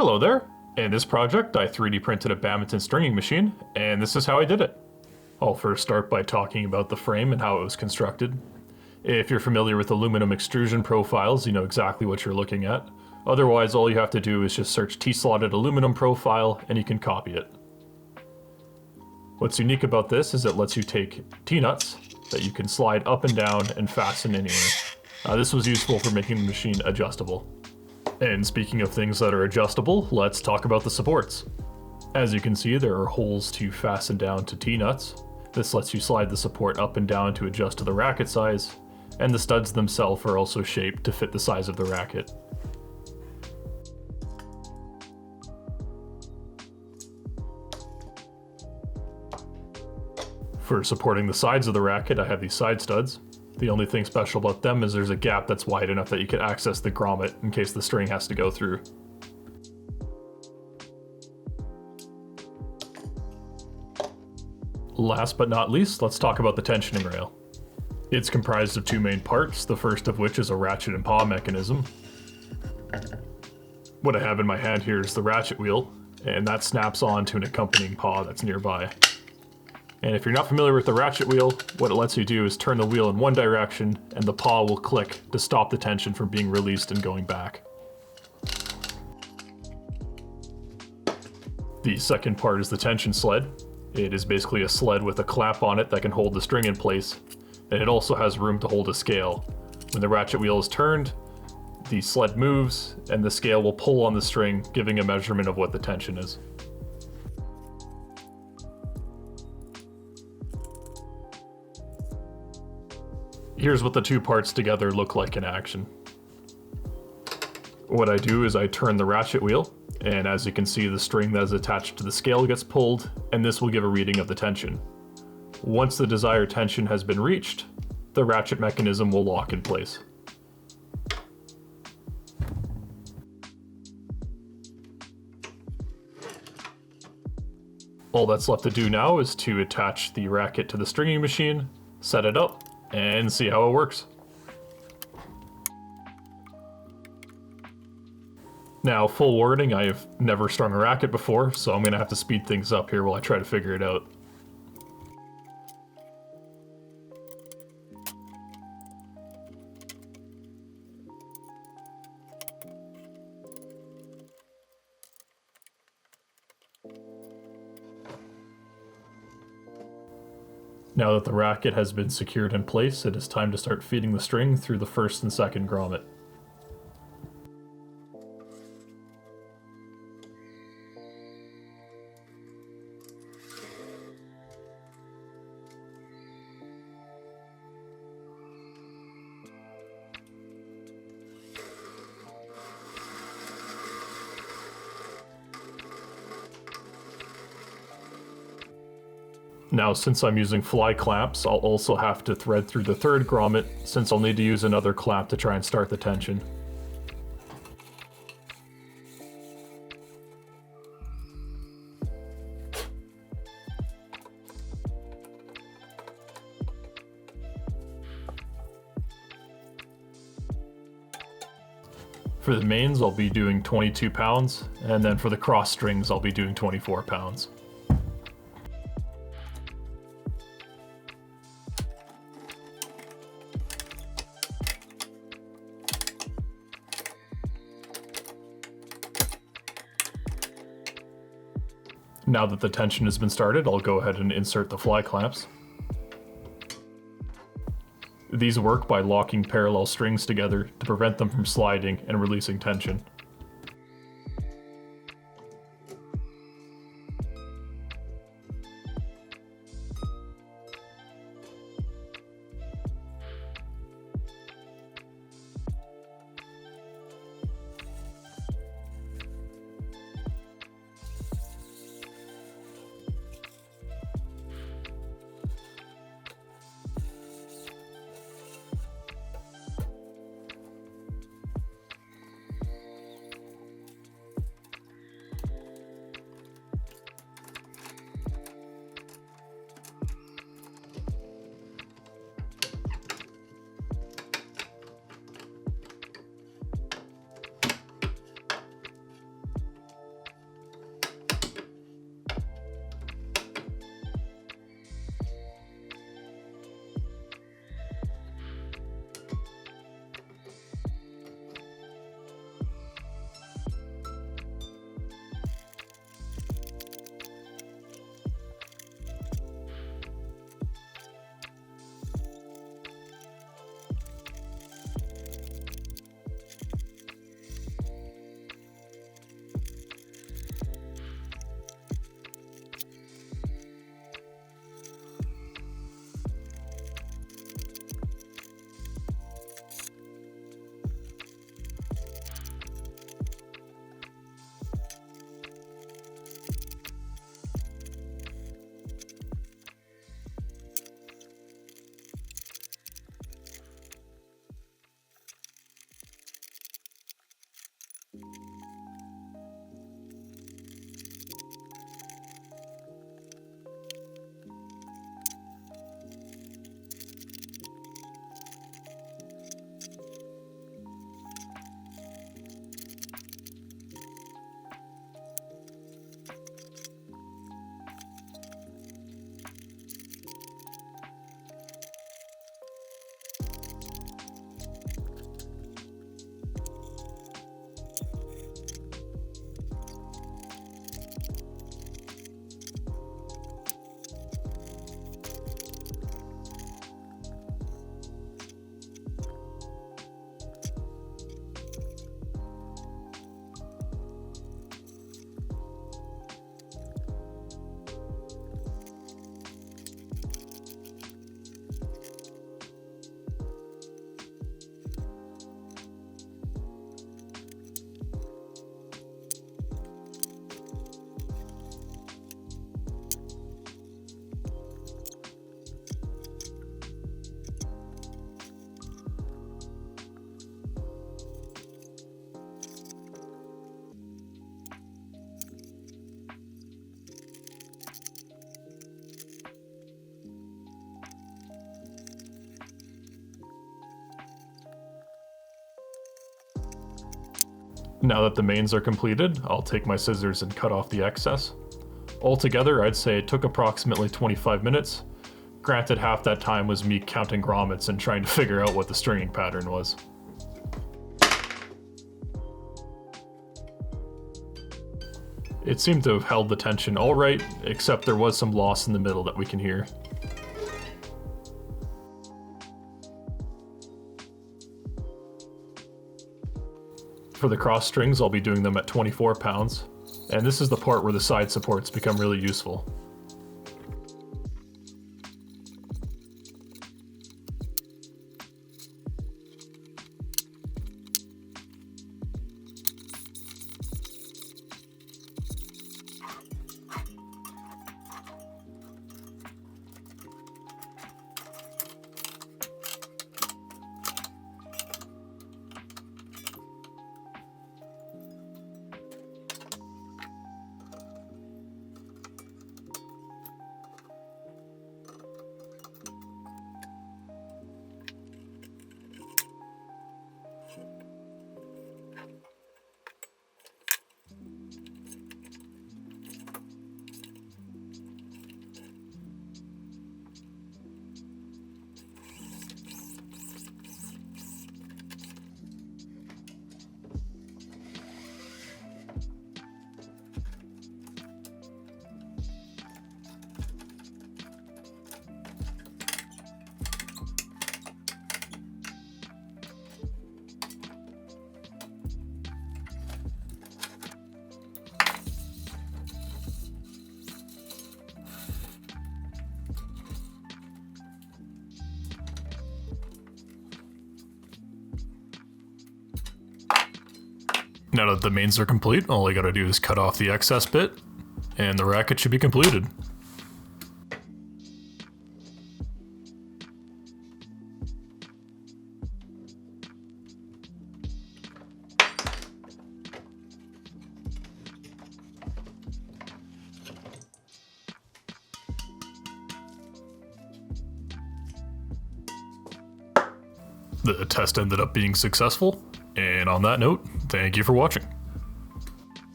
Hello there. In this project, I 3D printed a badminton stringing machine, and this is how I did it. I'll first start by talking about the frame and how it was constructed. If you're familiar with aluminum extrusion profiles, you know exactly what you're looking at. Otherwise, all you have to do is just search T-slotted aluminum profile, and you can copy it. What's unique about this is it lets you take T-nuts that you can slide up and down and fasten anywhere. This was useful for making the machine adjustable. And speaking of things that are adjustable, let's talk about the supports. As you can see, there are holes to fasten down to T-nuts. This lets you slide the support up and down to adjust to the racket size, and the studs themselves are also shaped to fit the size of the racket. For supporting the sides of the racket, I have these side studs. The only thing special about them is there's a gap that's wide enough that you can access the grommet in case the string has to go through. Last but not least, let's talk about the tensioning rail. It's comprised of two main parts, the first of which is a ratchet and paw mechanism. What I have in my hand here is the ratchet wheel, and that snaps on to an accompanying paw that's nearby. And if you're not familiar with the ratchet wheel, what it lets you do is turn the wheel in one direction and the paw will click to stop the tension from being released and going back. The second part is the tension sled. It is basically a sled with a clamp on it that can hold the string in place, and it also has room to hold a scale. When the ratchet wheel is turned, the sled moves and the scale will pull on the string, giving a measurement of what the tension is. Here's what the two parts together look like in action. What I do is I turn the ratchet wheel, and as you can see, the string that is attached to the scale gets pulled, and this will give a reading of the tension. Once the desired tension has been reached, the ratchet mechanism will lock in place. All that's left to do now is to attach the racket to the stringing machine, set it up, and see how it works. Now, full warning, I have never strung a racket before, so I'm gonna have to speed things up here while I try to figure it out. Now that the racket has been secured in place, it is time to start feeding the string through the first and second grommet. Now, since I'm using fly clamps, I'll also have to thread through the third grommet, since I'll need to use another clamp to try and start the tension. For the mains, I'll be doing 22 pounds, and then for the cross strings, I'll be doing 24 pounds. Now that the tension has been started, I'll go ahead and insert the fly clamps. These work by locking parallel strings together to prevent them from sliding and releasing tension. Now that the mains are completed, I'll take my scissors and cut off the excess. Altogether, I'd say it took approximately 25 minutes. Granted, half that time was me counting grommets and trying to figure out what the stringing pattern was. It seemed to have held the tension alright, except there was some loss in the middle that we can hear. For the cross strings, I'll be doing them at 24 pounds, and this is the part where the side supports become really useful. Now that the mains are complete, all I gotta do is cut off the excess bit, and the racket should be completed. The test ended up being successful, and on that note, thank you for watching.